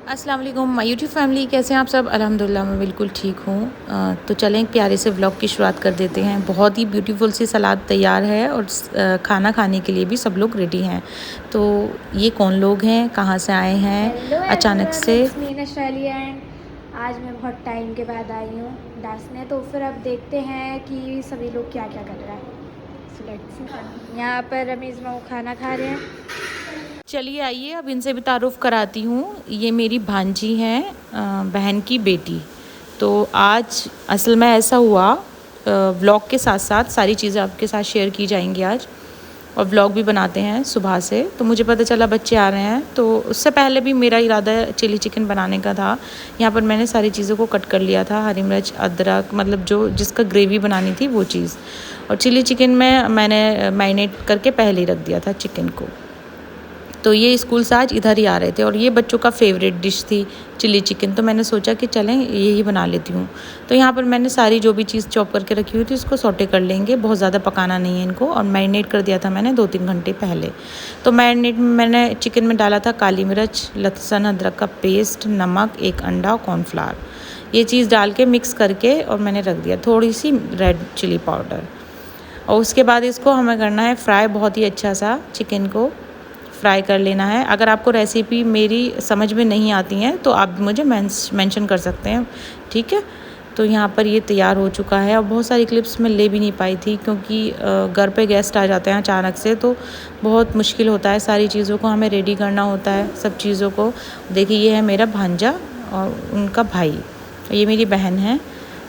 अस्सलाम वालेकुम my YouTube family, कैसे हैं आप सब। अल्हम्दुलिल्लाह मैं बिल्कुल ठीक हूँ। तो चलें एक प्यारे से व्लॉग की शुरुआत कर देते हैं। बहुत ही ब्यूटीफुल सी सलाद तैयार है और खाना खाने के लिए भी सब लोग रेडी हैं। तो ये कौन लोग हैं, कहाँ से आए हैं अचानक से। आज मैं बहुत टाइम के बाद आई हूँ डांसने, तो फिर अब देखते हैं कि सभी लोग क्या क्या कर रहे हैं। यहाँ पर रमीज़ माऊ खाना खा रहे हैं। चलिए आइए अब इनसे भी तारुफ़ कराती हूँ। ये मेरी भांजी हैं, बहन की बेटी। तो आज असल में ऐसा हुआ, व्लॉग के साथ साथ सारी चीज़ें आपके साथ शेयर की जाएंगी आज, और व्लॉग भी बनाते हैं सुबह से। तो मुझे पता चला बच्चे आ रहे हैं, तो उससे पहले भी मेरा इरादा चिली चिकन बनाने का था। यहाँ पर मैंने सारी चीज़ों को कट कर लिया था, हरी मिर्च, अदरक, मतलब जो जिसका ग्रेवी बनानी थी वो चीज़। और चिली चिकन में मैंने मैरिनेट करके पहले ही रख दिया था चिकन को। तो ये स्कूल से आज इधर ही आ रहे थे और ये बच्चों का फेवरेट डिश थी चिली चिकन। तो मैंने सोचा कि चलें यही बना लेती हूँ। तो यहाँ पर मैंने सारी जो भी चीज़ चॉप करके रखी हुई थी उसको सौटे कर लेंगे, बहुत ज़्यादा पकाना नहीं है इनको। और मैरिनेट कर दिया था मैंने 2-3 घंटे पहले। तो मैरिनेट में मैंने चिकन में डाला था काली मिर्च, लहसुन अदरक का पेस्ट, नमक, 1 अंडा, कॉर्नफ्लावर, ये चीज़ डाल के मिक्स करके और मैंने रख दिया, थोड़ी सी रेड चिली पाउडर। और उसके बाद इसको हमें करना है फ्राई, बहुत ही अच्छा सा चिकन को फ्राई कर लेना है। अगर आपको रेसिपी मेरी समझ में नहीं आती हैं तो आप मुझे मेंशन कर सकते हैं, ठीक है। तो यहाँ पर ये तैयार हो चुका है। और बहुत सारी क्लिप्स मैं ले भी नहीं पाई थी क्योंकि घर पे गेस्ट आ जाते हैं अचानक से, तो बहुत मुश्किल होता है, सारी चीज़ों को हमें रेडी करना होता है, सब चीज़ों को। देखिए ये है मेरा भांजा और उनका भाई, ये मेरी बहन है।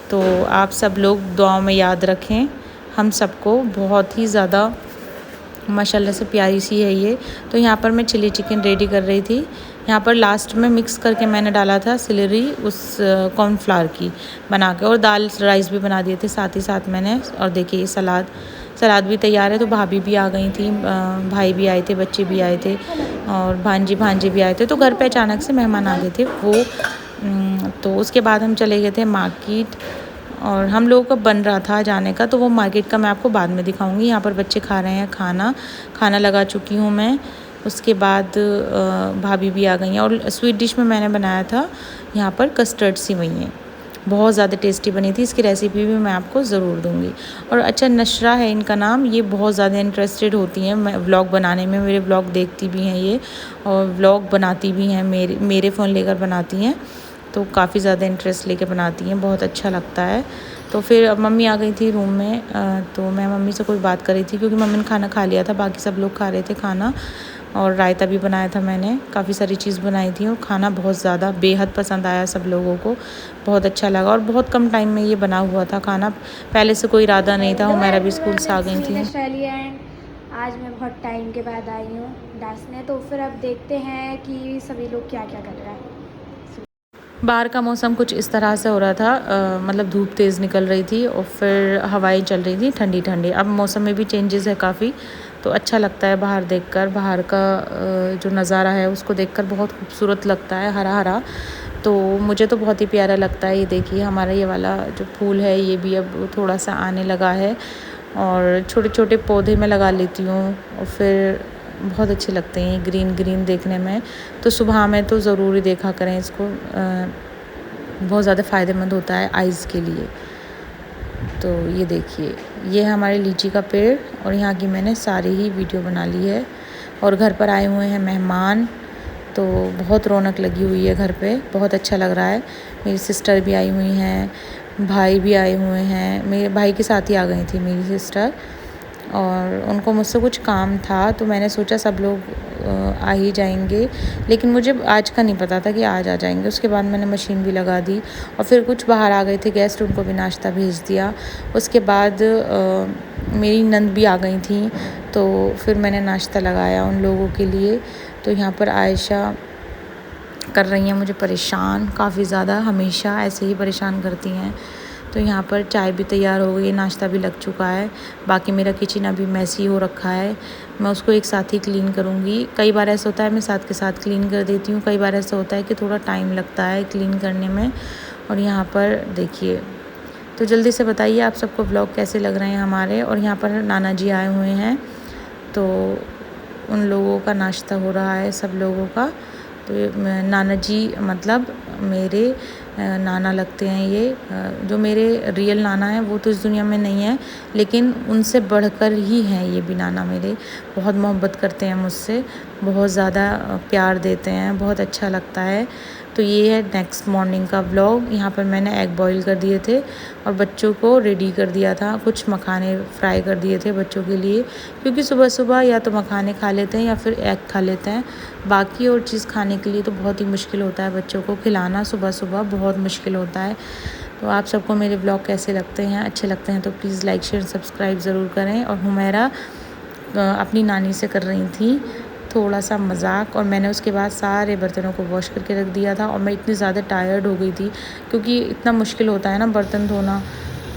तो आप सब लोग दुआओं में याद रखें हम सबको। बहुत ही ज़्यादा माशाल्लाह से प्यारी सी है ये। तो यहाँ पर मैं चिली चिकन रेडी कर रही थी। यहाँ पर लास्ट में मिक्स करके मैंने डाला था सिलरी उस कॉर्नफ्लावर की बना के, और दाल राइस भी बना दिए थे साथ ही साथ मैंने। और देखिए ये सलाद भी तैयार है। तो भाभी भी आ गई थी, भाई भी आए थे, बच्चे भी आए थे और भांजे भी आए थे। तो घर पे अचानक से मेहमान आ गए थे वो। तो उसके बाद हम चले गए थे मार्केट, और हम लोगों का बन रहा था जाने का, तो वो मार्केट का मैं आपको बाद में दिखाऊंगी। यहाँ पर बच्चे खा रहे हैं खाना लगा चुकी हूँ मैं। उसके बाद भाभी भी आ गई हैं। और स्वीट डिश में मैंने बनाया था यहाँ पर कस्टर्ड सिवइयाँ, बहुत ज़्यादा टेस्टी बनी थी। इसकी रेसिपी भी मैं आपको ज़रूर दूँगी। और अच्छा नशरा है इनका नाम। ये बहुत ज़्यादा इंटरेस्टेड होती हैं मैं व्लॉग बनाने में, मेरे व्लॉग देखती भी हैं ये, और व्लॉग बनाती भी हैं, मेरे फ़ोन लेकर बनाती हैं। तो काफ़ी ज़्यादा इंटरेस्ट लेके बनाती हैं, बहुत अच्छा लगता है। तो फिर अब मम्मी आ गई थी रूम में, तो मैं मम्मी से कोई बात कर रही थी क्योंकि मम्मी ने खाना खा लिया था, बाकी सब लोग खा रहे थे खाना। और रायता भी बनाया था मैंने, काफ़ी सारी चीज़ बनाई थी। और खाना बहुत ज़्यादा बेहद पसंद आया सब लोगों को, बहुत अच्छा लगा। और बहुत कम टाइम में ये बना हुआ था खाना, पहले से कोई इरादा नहीं था। हुमैरा भी स्कूल से आ गई थी। आज मैं बहुत टाइम के बाद आई हूँ डांसने, तो फिर अब देखते हैं कि सभी लोग क्या क्या कर रहे हैं। बाहर का मौसम कुछ इस तरह से हो रहा था, मतलब धूप तेज़ निकल रही थी और फिर हवाएं चल रही थी ठंडी ठंडी। अब मौसम में भी चेंजेस है काफ़ी, तो अच्छा लगता है बाहर देखकर। बाहर का जो नज़ारा है उसको देखकर बहुत खूबसूरत लगता है, हरा हरा। तो मुझे तो बहुत ही प्यारा लगता है। ये देखिए हमारा ये वाला जो फूल है ये भी अब थोड़ा सा आने लगा है, और छोटे छोटे पौधे मैं लगा लेती हूँ और फिर बहुत अच्छे लगते हैं ग्रीन ग्रीन देखने में। तो सुबह में तो ज़रूर ही देखा करें इसको, बहुत ज़्यादा फ़ायदेमंद होता है आइज़ के लिए। तो ये देखिए ये है हमारे लीची का पेड़, और यहाँ की मैंने सारी ही वीडियो बना ली है। और घर पर आए हुए हैं मेहमान, तो बहुत रौनक लगी हुई है घर पे, बहुत अच्छा लग रहा है। मेरी सिस्टर भी आई हुई हैं, भाई भी आए हुए हैं। मेरे भाई के साथ ही आ गई थी मेरी सिस्टर, और उनको मुझसे कुछ काम था, तो मैंने सोचा सब लोग आ ही जाएंगे, लेकिन मुझे आज का नहीं पता था कि आज आ जाएंगे। उसके बाद मैंने मशीन भी लगा दी, और फिर कुछ बाहर आ गए थे गेस्ट, उनको भी नाश्ता भेज दिया। उसके बाद मेरी नंद भी आ गई थी, तो फिर मैंने नाश्ता लगाया उन लोगों के लिए। तो यहाँ पर आयशा कर रही हैं मुझे परेशान काफ़ी ज़्यादा, हमेशा ऐसे ही परेशान करती हैं। तो यहाँ पर चाय भी तैयार हो गई, नाश्ता भी लग चुका है। बाकी मेरा किचन अभी मैसी हो रखा है, मैं उसको एक साथ ही क्लीन करूँगी। कई बार ऐसा होता है मैं साथ के साथ क्लीन कर देती हूँ, कई बार ऐसा होता है कि थोड़ा टाइम लगता है क्लीन करने में। और यहाँ पर देखिए, तो जल्दी से बताइए आप सबको व्लॉग कैसे लग रहे हैं हमारे। और यहाँ पर नाना जी आए हुए हैं, तो उन लोगों का नाश्ता हो रहा है सब लोगों का। तो नाना जी मतलब मेरे नाना लगते हैं ये। जो मेरे रियल नाना हैं वो तो इस दुनिया में नहीं है, लेकिन उनसे बढ़कर ही हैं ये भी नाना मेरे। बहुत मोहब्बत करते हैं मुझसे, बहुत ज़्यादा प्यार देते हैं, बहुत अच्छा लगता है। तो ये है नेक्स्ट मॉर्निंग का व्लॉग। यहाँ पर मैंने एग बॉईल कर दिए थे और बच्चों को रेडी कर दिया था। कुछ मखाने फ्राई कर दिए थे बच्चों के लिए, क्योंकि सुबह सुबह या तो मखाने खा लेते हैं या फिर एग खा लेते हैं। बाकी और चीज़ खाने के लिए तो बहुत ही मुश्किल होता है, बच्चों को खिलाना सुबह सुबह बहुत मुश्किल होता है। तो आप सबको मेरे ब्लॉग कैसे लगते हैं? अच्छे लगते हैं तो प्लीज़ लाइक शेयर सब्सक्राइब ज़रूर करें। और हुमैरा अपनी नानी से कर रही थी थोड़ा सा मजाक, और मैंने उसके बाद सारे बर्तनों को वॉश करके रख दिया था। और मैं इतनी ज़्यादा टायर्ड हो गई थी, क्योंकि इतना मुश्किल होता है ना बर्तन धोना,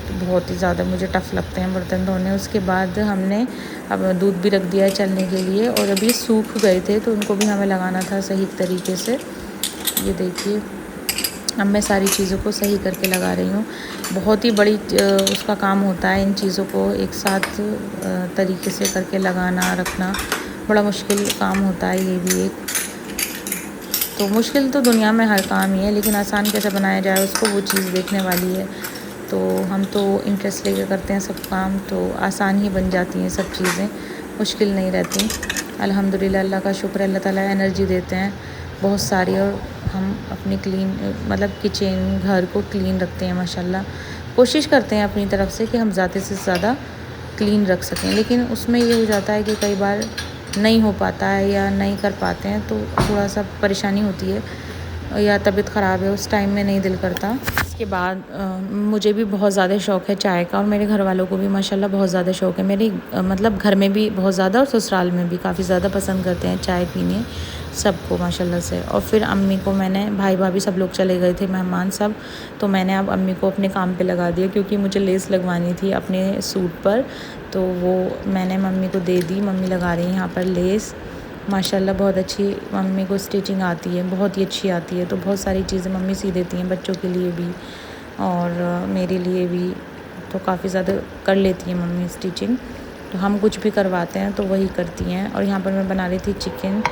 तो बहुत ही ज़्यादा मुझे टफ़ लगते हैं बर्तन धोने। उसके बाद हमने अब दूध भी रख दिया है चलने के लिए, और अभी सूख गए थे तो उनको भी हमें लगाना था सही तरीके से। ये देखिए, अब मैं सारी चीज़ों को सही करके लगा रही हूँ। बहुत ही बड़ी उसका काम होता है इन चीज़ों को एक साथ तरीके से करके लगाना रखना, बड़ा मुश्किल काम होता है ये भी एक। तो मुश्किल तो दुनिया में हर काम ही है, लेकिन आसान कैसे बनाया जाए उसको, वो चीज़ देखने वाली है। तो हम तो इंटरेस्ट लेके करते हैं सब काम, तो आसान ही बन जाती हैं सब चीज़ें, मुश्किल नहीं रहती। अल्हम्दुलिल्लाह, अल्लाह का शुक्र है, अल्लाह ताला एनर्जी देते हैं बहुत सारी, और हम अपनी क्लीन मतलब किचन घर को क्लीन रखते हैं माशाल्लाह। कोशिश करते हैं अपनी तरफ से कि हम ज़्यादा से ज़्यादा क्लीन रख सकें, लेकिन उसमें ये हो जाता है कि कई बार नहीं हो पाता है या नहीं कर पाते हैं, तो थोड़ा सा परेशानी होती है, या तबीयत ख़राब है उस टाइम में नहीं दिल करता। इसके बाद मुझे भी बहुत ज़्यादा शौक़ है चाय का, और मेरे घर वालों को भी माशाल्लाह बहुत ज़्यादा शौक़ है। मेरे मतलब घर में भी बहुत ज़्यादा और ससुराल में भी काफ़ी ज़्यादा पसंद करते हैं चाय पीने सबको माशाल्लाह से। और फिर अम्मी को मैंने, भाई भाभी सब लोग चले गए थे मेहमान सब, तो मैंने अब अम्मी को अपने काम पे लगा दिया, क्योंकि मुझे लेस लगवानी थी अपने सूट पर, तो वो मैंने मम्मी को दे दी। मम्मी लगा रही हैं यहाँ पर लेस माशाल्लाह, बहुत अच्छी मम्मी को स्टिचिंग आती है, बहुत ही अच्छी आती है। तो बहुत सारी चीज़ें मम्मी सी देती हैं, बच्चों के लिए भी और मेरे लिए भी, तो काफ़ी ज़्यादा कर लेती हैं मम्मी स्टिचिंग। तो हम कुछ भी करवाते हैं तो वही करती हैं। और यहाँ पर मैं बना रही थी चिकन,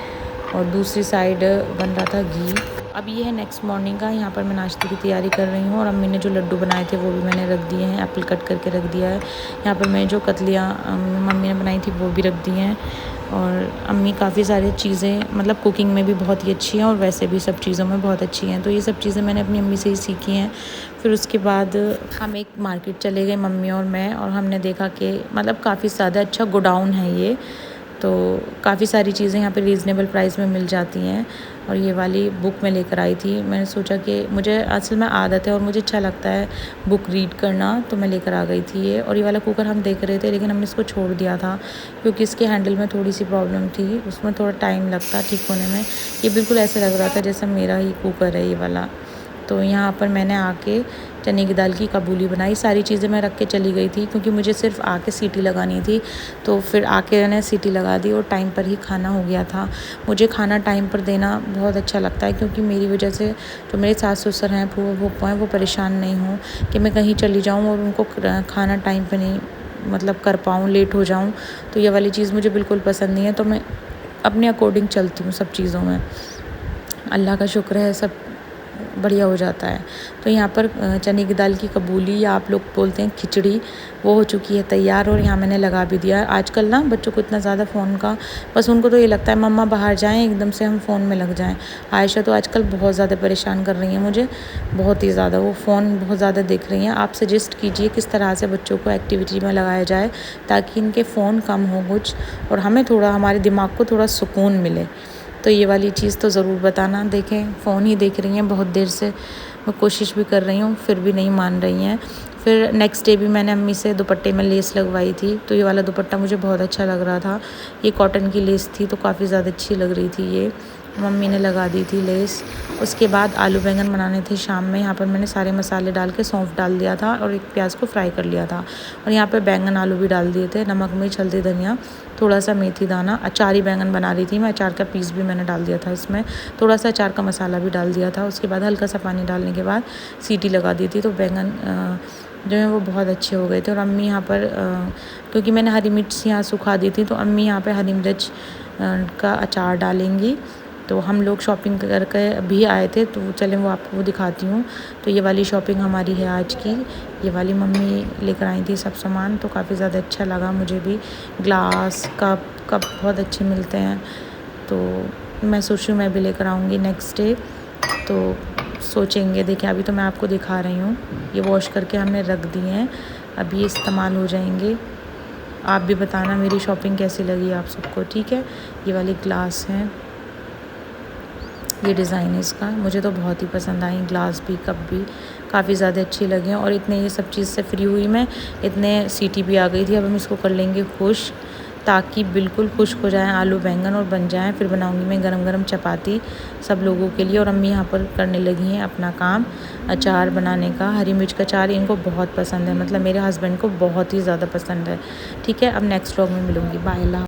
और दूसरी साइड बन रहा था घी। अब ये है नेक्स्ट मॉर्निंग का। यहाँ पर मैं नाश्ते की तैयारी कर रही हूँ, और अम्मी ने जो लड्डू बनाए थे वो भी मैंने रख दिए हैं, एप्पल कट करके रख दिया है। यहाँ पर मैंने जो कतलियाँ मम्मी ने बनाई थी वो भी रख दी हैं। और अम्मी काफ़ी सारी चीज़ें मतलब कुकिंग में भी बहुत ही अच्छी हैं, और वैसे भी सब चीज़ों में बहुत अच्छी हैं। तो ये सब चीज़ें मैंने अपनी अम्मी से ही सीखी हैं। फिर उसके बाद हम एक मार्केट चले गए मम्मी और मैं, और हमने देखा कि मतलब काफ़ी ज़्यादा अच्छा गोडाउन है ये, तो काफ़ी सारी चीज़ें यहाँ पे रीज़नेबल प्राइस में मिल जाती हैं। और ये वाली बुक मैं लेकर आई थी, मैंने सोचा कि मुझे असल में आदत है और मुझे अच्छा लगता है बुक रीड करना, तो मैं लेकर आ गई थी ये। और ये वाला कुकर हम देख रहे थे, लेकिन हमने इसको छोड़ दिया था क्योंकि इसके हैंडल में थोड़ी सी प्रॉब्लम थी, उसमें थोड़ा टाइम लगता ठीक होने में। ये बिल्कुल ऐसे लग रहा था जैसे मेरा ही कुकर है ये वाला। तो यहाँ पर मैंने आके चने की दाल की कबूली बनाई। सारी चीज़ें मैं रख के चली गई थी, क्योंकि मुझे सिर्फ आके सीटी लगानी थी। तो फिर आके मैंने सीटी लगा दी, और टाइम पर ही खाना हो गया था। मुझे खाना टाइम पर देना बहुत अच्छा लगता है, क्योंकि मेरी वजह से जो मेरे सास ससुर हैं, फूफा हैं, वो परेशान नहीं हों कि मैं कहीं चली जाऊँ और उनको खाना टाइम पर नहीं मतलब कर पाऊँ, लेट हो जाऊँ। तो ये वाली चीज़ मुझे बिल्कुल पसंद नहीं है। तो मैं अपने अकॉर्डिंग चलती हूँ सब चीज़ों में। अल्लाह का शुक्र है, सब बढ़िया हो जाता है। तो यहाँ पर चने की दाल की कबूली, या आप लोग बोलते हैं खिचड़ी, वो हो चुकी है तैयार, और यहाँ मैंने लगा भी दिया। आजकल ना बच्चों को इतना ज़्यादा फ़ोन का, बस उनको तो ये लगता है मम्मा बाहर जाएं एकदम से हम फ़ोन में लग जाएं। आयशा तो आजकल बहुत ज़्यादा परेशान कर रही हैं मुझे, बहुत ही ज़्यादा, वो फ़ोन बहुत ज़्यादा देख रही हैं। आप सजेस्ट कीजिए किस तरह से बच्चों को एक्टिविटी में लगाया जाए, ताकि इनके फ़ोन कम हो कुछ, और हमें थोड़ा, हमारे दिमाग को थोड़ा सुकून मिले। तो ये वाली चीज़ तो ज़रूर बताना। देखें फ़ोन ही देख रही हैं बहुत देर से, मैं कोशिश भी कर रही हूँ फिर भी नहीं मान रही हैं। फिर नेक्स्ट डे भी मैंने अम्मी से दुपट्टे में लेस लगवाई थी, तो ये वाला दुपट्टा मुझे बहुत अच्छा लग रहा था। ये कॉटन की लेस थी, तो काफ़ी ज़्यादा अच्छी लग रही थी ये, मम्मी ने लगा दी थी लेस। उसके बाद आलू बैंगन बनाने थे शाम में। यहाँ पर मैंने सारे मसाले डाल के सौंफ डाल दिया था, और एक प्याज को फ्राई कर लिया था, और यहाँ पर बैंगन आलू भी डाल दिए थे, नमक मिर्च हल्दी धनिया, थोड़ा सा मेथी दाना। अचारी बैंगन बना रही थी मैं, अचार का पीस भी मैंने डाल दिया था इसमें, थोड़ा सा अचार का मसाला भी डाल दिया था। उसके बाद हल्का सा पानी डालने के बाद सीटी लगा दी थी, तो बैंगन जो है वो बहुत अच्छे हो गए थे। और अम्मी यहाँ पर क्योंकि मैंने हरी मिर्च यहाँ सुखा दी थी, तो अम्मी यहाँ पर हरी मिर्च का अचार डालेंगी, तो हम लोग शॉपिंग करके अभी आए थे, तो चलें वो आपको वो दिखाती हूँ। तो ये वाली शॉपिंग हमारी है आज की। ये वाली मम्मी लेकर आई थी सब सामान, तो काफ़ी ज़्यादा अच्छा लगा मुझे भी। ग्लास कप बहुत अच्छे मिलते हैं, तो मैं सोच रही हूँ मैं भी लेकर आऊँगी नेक्स्ट डे। तो सोचेंगे, देखिए अभी तो मैं आपको दिखा रही हूँ। ये वॉश करके हमने रख दिए हैं, अभी ये इस्तेमाल हो जाएंगे। आप भी बताना मेरी शॉपिंग कैसी लगी आप सबको, ठीक है। ये वाली ग्लास है, ये डिज़ाइन है इसका, मुझे तो बहुत ही पसंद आई। ग्लास भी कप भी काफ़ी ज़्यादा अच्छी लगी हैं। और इतने ये सब चीज़ से फ्री हुई मैं, इतने सीटी भी आ गई थी। अब हम इसको कर लेंगे खुश, ताकि बिल्कुल खुश्क हो जाएं आलू बैंगन और बन जाएं। फिर बनाऊंगी मैं गरम गरम चपाती सब लोगों के लिए। और अम्मी यहाँ पर करने लगी हैं अपना काम, अचार बनाने का। हरी मिर्च का अचार इनको बहुत पसंद है, मतलब मेरे हस्बैंड को बहुत ही ज़्यादा पसंद है। ठीक है, अब नेक्स्ट व्लॉग में मिलूँगी। बाय।